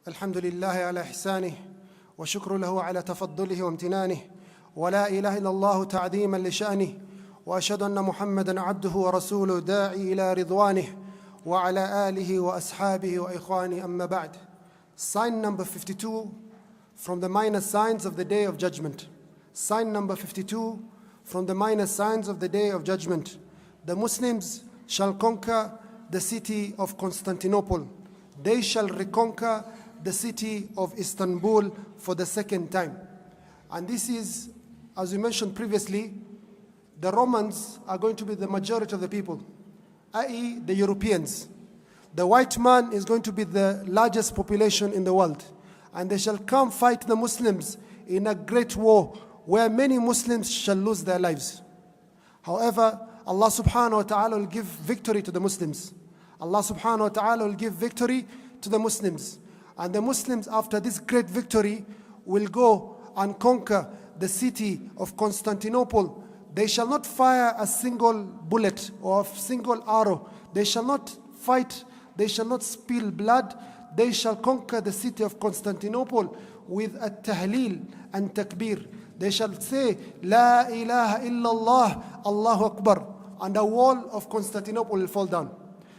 الحمد لله على إحسانه وشكر له على تفضله وامتنانه ولا إله إلا الله تعظيما لشأنه وأشهد أن محمدا عبده ورسوله داعي إلى رضوانه وعلى آله وأصحابه وإخوانه أما بعد. Sign number 52 from the minor signs of the Day of Judgment. Sign number 52 from the minor signs of the Day of Judgment. The Muslims shall conquer the city of Constantinople. They shall reconquer the city of Istanbul for the second time. And this is, as we mentioned previously, the Romans are going to be the majority of the people, i.e. the Europeans. The white man is going to be the largest population in the world. And they shall come fight the Muslims in a great war where many Muslims shall lose their lives. However, Allah subhanahu wa ta'ala will give victory to the Muslims. Allah subhanahu wa ta'ala will give victory to the Muslims. And the Muslims, after this great victory, will go and conquer the city of Constantinople. They shall not fire a single bullet or a single arrow. They shall not fight. They shall not spill blood. They shall conquer the city of Constantinople with a tahleel and takbir. They shall say, La ilaha illallah, Allahu Akbar. And the wall of Constantinople will fall down.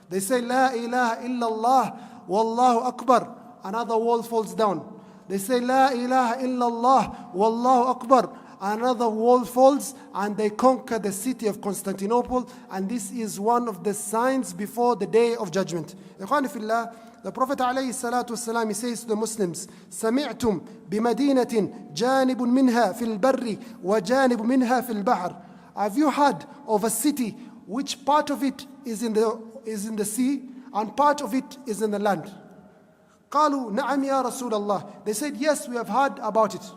They say, La ilaha illallah, Wallahu Akbar. Another wall falls down. They say, La ilaha illallah, Wallahu Akbar. Another wall falls, and they conquer the city of Constantinople. And this is one of the signs before the Day of Judgment. Ikhwani fillah, the Prophet alayhi salatu wasalam, he says to the Muslims, سَمِعْتُمْ بِمَدِينَةٍ جَانِبٌ مِنْهَا فِي الْبَرِّ وَجَانِبٌ مِنْهَا فِي الْبَحْرِ. Have you heard of a city which part of it is in the sea and part of it is in the land? قالوا نعم يا رسول الله. They said, yes, we have heard about it.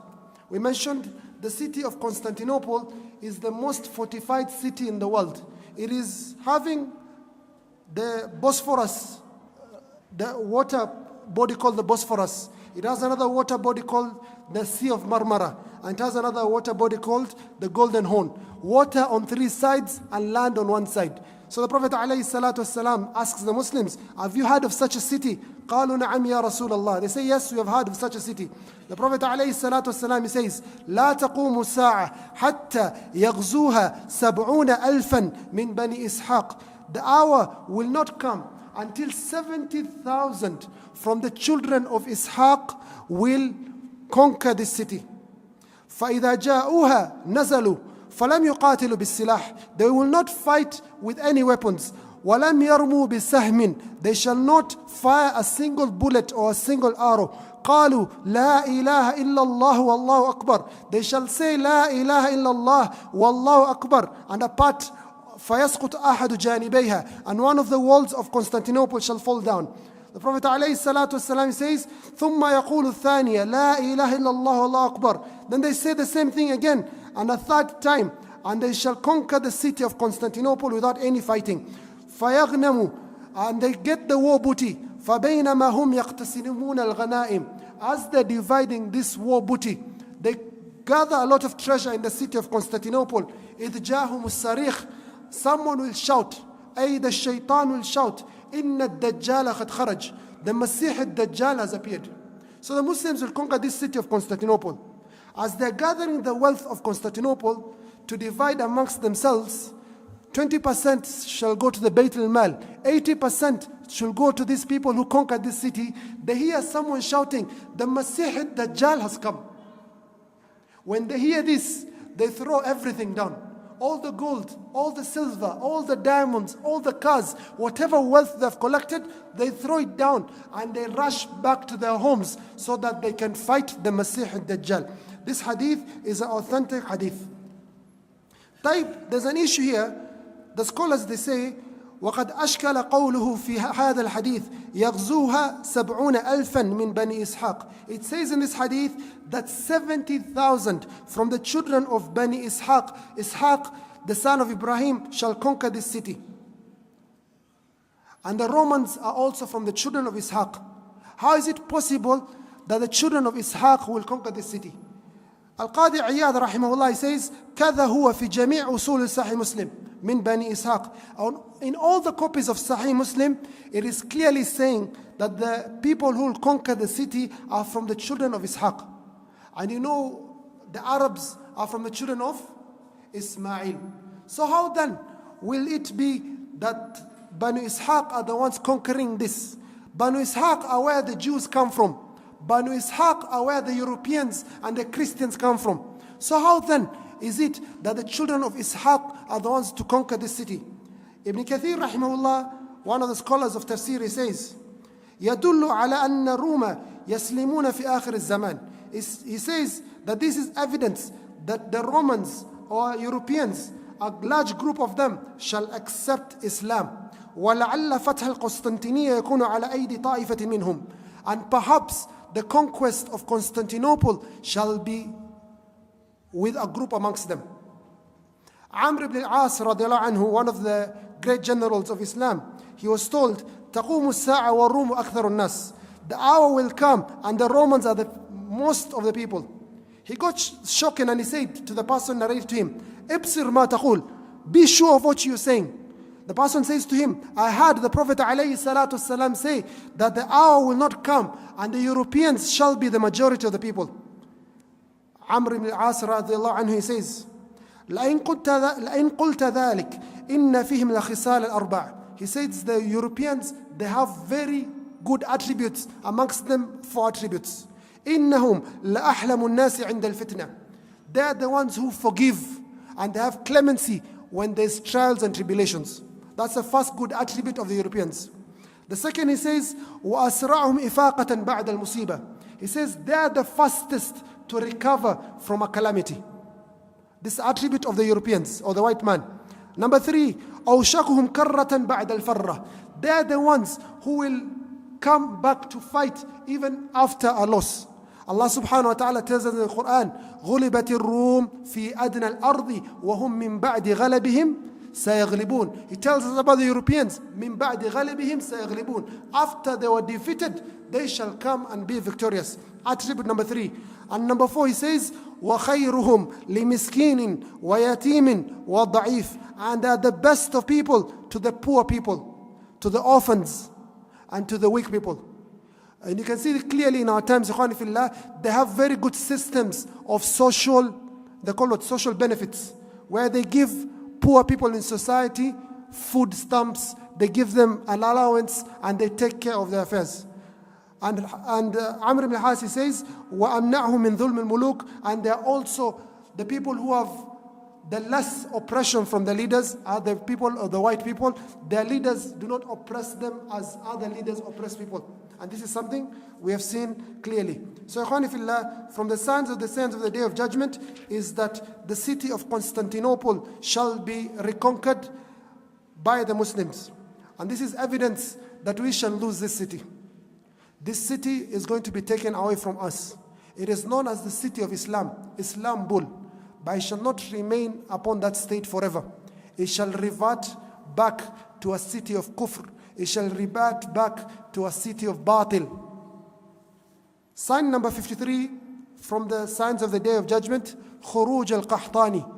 We mentioned the city of Constantinople is the most fortified city in the world. It is having the Bosphorus, the water body called the Bosphorus. It has another water body called the Sea of Marmara. And it has another water body called the Golden Horn. Water on three sides and land on one side. So the Prophet ﷺ asks the Muslims, have you heard of such a city? قالوا نعم يا رسول الله. They say, yes, we have heard of such a city. The Prophet ﷺ, he says, لا تقوم الساعة حتى يغزوها 70,000 من بني إسحاق. The hour will not come until 70,000 from the children of Ishaq will conquer this city. فإذا جاءوها نزلوا فلم يقاتلوا بالسلاح. They will not fight with any weapons. وَلَمْ يَرْمُوا بِسَهْمٍ. They shall not fire a single bullet or a single arrow. قالوا لا إله إلا الله والله أكبر. They shall say لا إله إلا الله والله أكبر. And apart, فَيَسْقُطْ أَحَدُ جَانِبَيْهَا. And one of the walls of Constantinople shall fall down. The Prophet ﷺ says, ثُمَّ يَقُولُ الثَّانِيَ لَا إِلَهَ إِلَّا اللَّهُ وَاللَّهُ أَكْبَرُ. Then they say the same thing again, and a third time, and they shall conquer the city of Constantinople without any fighting. فَيَغْنَمُوا. And they get the war booty. فَبَيْنَمَا هُمْ يَقْتَسِمُونَ الْغَنَائِمِ. As they're dividing this war booty, they gather a lot of treasure in the city of Constantinople. إِذْ جَاهُمُ الصَّرِيخ. Someone will shout, أي the shaitan will shout, إِنَّ الدَّجَّالَ قَدْ خَرَجْ. The Masih al-Dajjal has appeared. So the Muslims will conquer this city of Constantinople. As they're gathering the wealth of Constantinople to divide amongst themselves, 20% shall go to the Bayt al-Mal, 80% shall go to these people who conquered this city. They hear someone shouting, the Masih al-Dajjal has come. When they hear this, they throw everything down. All the gold, all the silver, all the diamonds, all the cars, whatever wealth they've collected, they throw it down and they rush back to their homes so that they can fight the Masih al-Dajjal. This hadith is an authentic hadith. There's an issue here. The scholars, they say, وَقَدْ أَشْكَلَ قَوْلُهُ فِي هَذَا الْحَدِيثِ يَغْزُوهَا 70,000 مِنْ بَنِي إِسْحَاقٍ. It says in this hadith that 70,000 from the children of Bani Ishaq, Ishaq, the son of Ibrahim, shall conquer this city. And the Romans are also from the children of Ishaq. How is it possible that the children of Ishaq will conquer this city? Al-Qadi Iyad rahimahullah says, كَذَا هُوَ فِي جَمِيعِ أُصُولِ صَحِيح Muslim. من بني إسحاق. In all the copies of Sahih Muslim, it is clearly saying that the people who will conquer the city are from the children of Ishaq. And you know, the Arabs are from the children of Ismail. So how then will it be that Banu Ishaq are the ones conquering this? Banu Ishaq are where the Jews come from. Banu Ishaq are where the Europeans and the Christians come from. So how then is it that the children of Ishaq are the ones to conquer this city? Ibn Kathir rahimahullah, one of the scholars of tafsir, he says, يدل على أن الروم يسلمون في آخر الزمان. He says that this is evidence that the Romans or Europeans, a large group of them, shall accept Islam. ولعل فتح القسطنطينية يكون على أيدي طائفة منهم. And perhaps the conquest of Constantinople shall be with a group amongst them. Amr ibn al-As radiallahu anhu, one of the great generals of Islam, he was told, تقوم الساعة والروم أكثر الناس. The hour will come and the Romans are the most of the people. He got shaken and he said to the person narrated to him, ابصر ما تقول. Be sure of what you're saying. The person says to him, I heard the Prophet ﷺ say that the hour will not come and the Europeans shall be the majority of the people. Amr ibn al-As radiallahu anhu, he says, لئن قلت ذلك إن فيهم الخصال الأربع. He says the Europeans, they have very good attributes, amongst them 4 attributes. إنهم لأحلم الناس عند الفتنة. They are the ones who forgive and they have clemency when there's trials and tribulations. That's the first good attribute of the Europeans. The second, he says, وأسرعهم إفاقة بعد المصيبة. He says they are the fastest to recover from a calamity. This attribute of the Europeans or the white man. Number 3, أوشكهم كرة بعد الفرة. They are the ones who will come back to fight even after a loss. Allah subhanahu wa ta'ala tells us in the Quran, غُلِبَتِ الروم في أدنى الأرض وهم من بعد غلبهم سيغلبون. He tells us about the Europeans, من بعد غلبهم سيغلبون. After they were defeated, they shall come and be victorious. Attribute number 3. And number 4, he says, وَخَيْرُهُمْ لِمِسْكِينٍ وَيَتِيمٍ وَضَعِيفٍ. And they are the best of people to the poor people, to the orphans, and to the weak people. And you can see it clearly in our times, Ikhwani fillah, they have very good systems of social, they call it social benefits, where they give poor people in society food stamps, they give them an allowance, and they take care of their affairs. And Amr ibn al-As, he says, وَأَمْنَعْهُمْ مِنْ ظُلْمِ الْمُلُوكِ. And they are also the people who have the less oppression from the leaders are the people or the white people. Their leaders do not oppress them as other leaders oppress people. And this is something we have seen clearly. So, Ikhwani fillah, from the signs of the Day of Judgment is that the city of Constantinople shall be reconquered by the Muslims. And this is evidence that we shall lose this city. This city is going to be taken away from us. It is known as the city of Islam, Islambul. But it shall not remain upon that state forever. It shall revert back to a city of kufr. It shall revert back to a city of batil. Sign number 53 from the signs of the Day of Judgment, Khuruj al-Qahtaanee,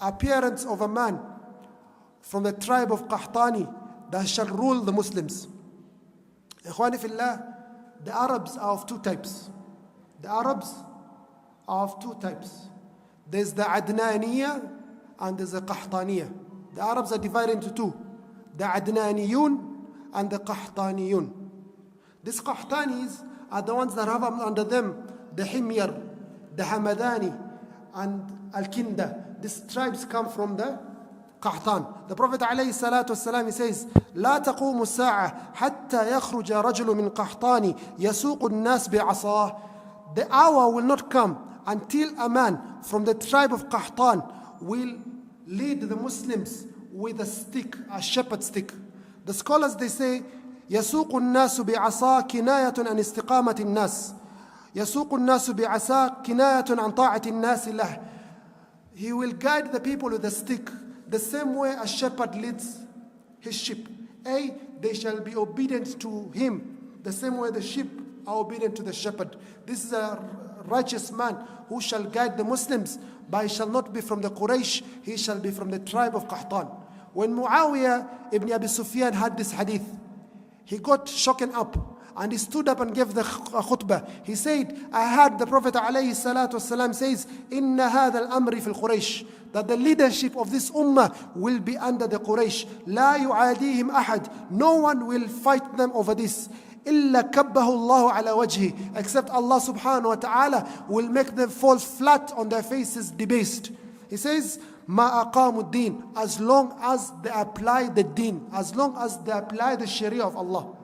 appearance of a man from the tribe of Qahtaanee that shall rule the Muslims. Ikhwani fillah, the Arabs are of 2 types. The Arabs are of 2 types. There's the Adnaniyya and there's the Qahtaaniyya. The Arabs are divided into 2. The Adnaniyun and the Qahtaaniyun. These Qahtaanis are the ones that have under them the Himyar, the Hamadani, and Al-Kinda. These tribes come from the Qahtaan. The Prophet ﷺ, he says, لا تقوم الساعة حتى يخرج رجل من قحطاني يسوق الناس بعصاه. The hour will not come until a man from the tribe of Qahtaan will lead the Muslims with a stick, a shepherd stick. The scholars, they say, يسوق الناس بعصاه كناية عن استقامة الناس. يسوق الناس بعصاه كناية عن طاعة الناس له. He will guide the people with a stick, the same way a shepherd leads his sheep. They shall be obedient to him, the same way the sheep are obedient to the shepherd. This is a righteous man who shall guide the Muslims, but he shall not be from the Quraysh, he shall be from the tribe of Qahtaan. When Muawiyah ibn Abi Sufyan had this hadith, he got shaken up and he stood up and gave the khutbah. He said, I heard the Prophet ﷺ says, Inna hadha al-amri fil Quraysh, that the leadership of this ummah will be under the Quraysh. La yu'adihim ahad. No one will fight them over this. Illa kabbahu Allah ala wajhi. Except Allah subhanahu wa ta'ala will make them fall flat on their faces, debased. He says, Ma aqamu din, as long as they apply the deen, as long as they apply the sharia of Allah.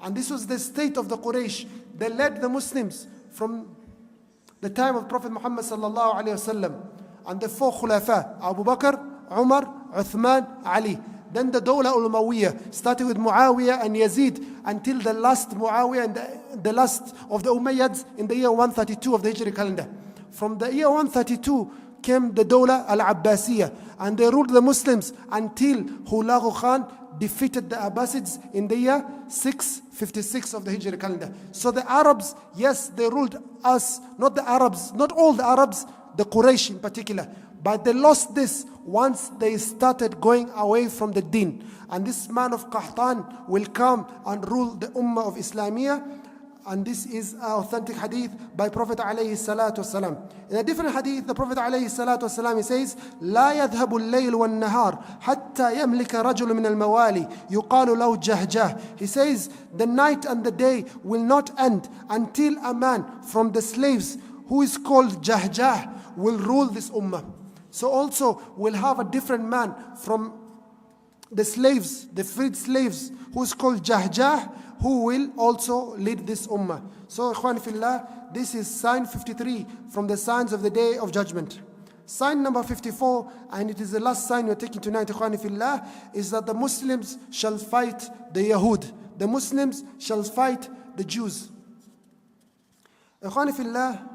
And this was the state of the Quraysh. They led the Muslims from the time of Prophet Muhammad sallallahu alayhi wasallam, and the four khulafa, Abu Bakr, Umar, Uthman, Ali. Then the Dawla al-Umayyah, starting with Muawiyah and Yazid, until the last Muawiyah and the last of the Umayyads in the year 132 of the Hijri calendar. From the year 132 came the Dawla al-Abbasiyah, and they ruled the Muslims until Hulagu Khan defeated the Abbasids in the year 656 of the Hijri calendar. So the Arabs, yes, they ruled us, not the Arabs, not all the Arabs, the Quraysh in particular. But they lost this once they started going away from the deen. And this man of Qahtaanee will come and rule the Ummah of Islamiyah. And this is an authentic hadith by Prophet alayhi salatu wasalam. In a different hadith, the Prophet alayhi salatu wasalam, he says, لا يذهب الليل والنهار حتى يملك رجل من الموالي يقال له جهجاه. He says, the night and the day will not end until a man from the slaves who is called Jahjah will rule this ummah. So also we'll have a different man from the slaves, the freed slaves, who is called Jahjah, who will also lead this ummah. So, Ikhwan Fillah, this is sign 53 from the signs of the Day of Judgment. Sign number 54, and it is the last sign we're taking tonight, Ikhwan Fillah, is that the Muslims shall fight the Yahud. The Muslims shall fight the Jews. Ikhwan Fillah,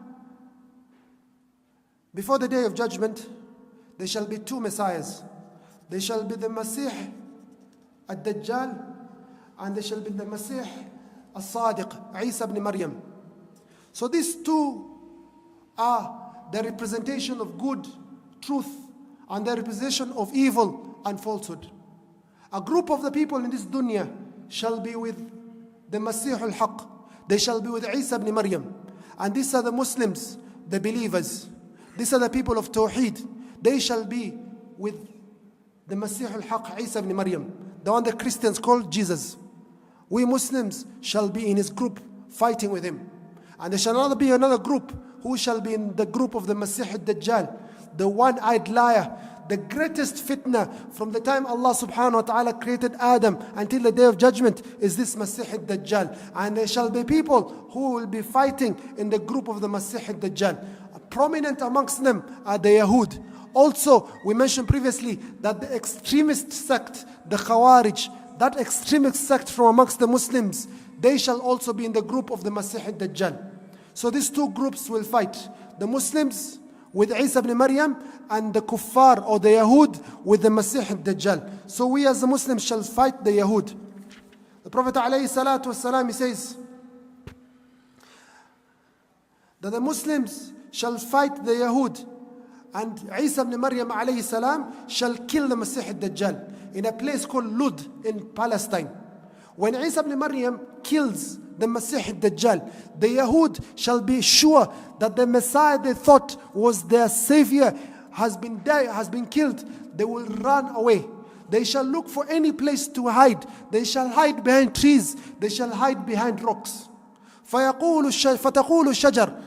before the Day of Judgment, there shall be two messiahs. There shall be the Masih ad-Dajjal, and there shall be the Masih as-Sadiq, Isa ibn Maryam. So these two are the representation of good, truth, and the representation of evil and falsehood. A group of the people in this dunya shall be with the Masih al-Haq. They shall be with Isa ibn Maryam. And these are the Muslims, the believers. These are the people of Tawheed. They shall be with the Masih al-Haq, Isa ibn Maryam, the one the Christians call Jesus. We Muslims shall be in his group fighting with him. And there shall not be another group who shall be in the group of the Masih al-Dajjal, the one-eyed liar, the greatest fitna from the time Allah subhanahu wa ta'ala created Adam until the Day of Judgment is this Masih al-Dajjal. And there shall be people who will be fighting in the group of the Masih al-Dajjal. Prominent amongst them are the Yahud. Also, we mentioned previously that the extremist sect, the Khawarij, that extremist sect from amongst the Muslims, they shall also be in the group of the Masih al-Dajjal. So these two groups will fight. The Muslims with Isa ibn Maryam, and the Kuffar or the Yahud with the Masih al-Dajjal. So we as the Muslims shall fight the Yahud. The Prophet ﷺ, he says that the Muslims shall fight the Yahud, and Isa ibn Maryam alayhi salam shall kill the Masih al-Dajjal in a place called Lud in Palestine. When Isa ibn Maryam kills the Masih al-Dajjal, the Yahud shall be sure that the Messiah they thought was their savior has been killed. They will run away. They shall look for any place to hide. They shall hide behind trees. They shall hide behind rocks. فَتَقُولُ الشَّجَرُ,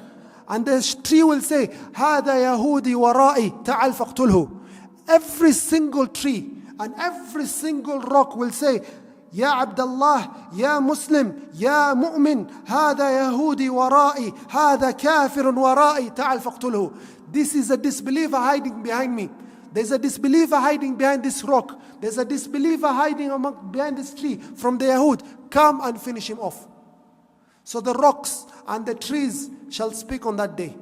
and the tree will say, هَذَا يَهُودِي وَرَائِي تَعَلْ فَاقْتُلْهُ. Every single tree and every single rock will say, يا عبد الله, يا مسلم, يا مؤمن, هذا يهودي ورائي, هذا كافر ورائي, تعال فاقتله. This is a disbeliever hiding behind me. There's a disbeliever hiding behind this rock. There's a disbeliever hiding behind this tree from the Yahud. Come and finish him off. So the rocks and the trees shall speak on that day.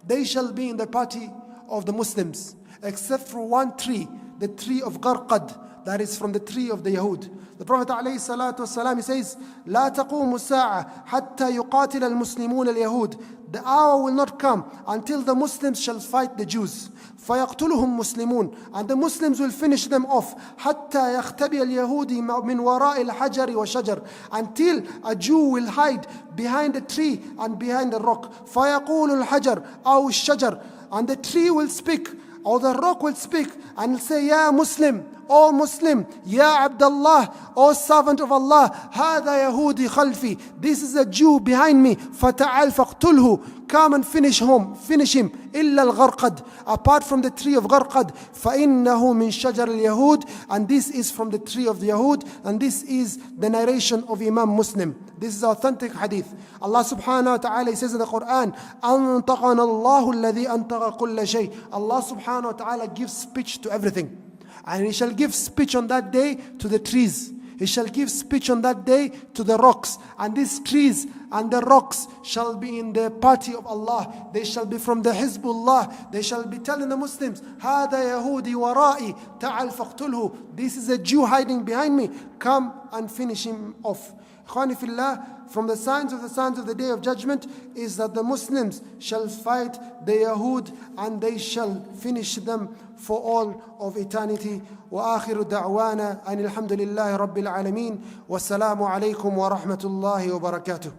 They shall be in the party of the Muslims, except for one tree, the tree of Gharqad, that is from the tree of the Yahud. The Prophet ﷺ, he says, لا تقوم الساعة حتى يقاتل المسلمون اليهود. The hour will not come until the Muslims shall fight the Jews. فيقتلهم مسلمون, and the Muslims will finish them off. حتى يختبئ اليهودي من وراء الحجر وشجر, until a Jew will hide behind a tree and behind a rock. فيقول الحجر أو الشجر, and the tree will speak or the rock will speak and say, Ya Muslim, O Muslim, Ya Abdullah, O servant of Allah, هذا يهودي خلفي, this is a Jew behind me, فتعال فاقتله, come and finish him, إلا الغرقد, apart from the tree of Gharqad, فإنه من شجر اليهود, and this is from the tree of the Yahud, and this is the narration of Imam Muslim. This is authentic hadith. Allah subhanahu wa ta'ala, he says in the Quran, أنطقنا الله الذي أنطق كل شيء. Allah subhanahu wa ta'ala gives speech to everything. And He shall give speech on that day to the trees. He shall give speech on that day to the rocks. And these trees and the rocks shall be in the party of Allah. They shall be from the Hizbullah. They shall be telling the Muslims, هذا يهودي ورائي تعال فاقتله. This is a Jew hiding behind me. Come and finish him off. Ikhwani fillah, from the signs of the Day of Judgment is that the Muslims shall fight the Yahud and they shall finish them for all of eternity. وآخر دعوانا أن الحمد لله رب العالمين والسلام عليكم ورحمة الله وبركاته.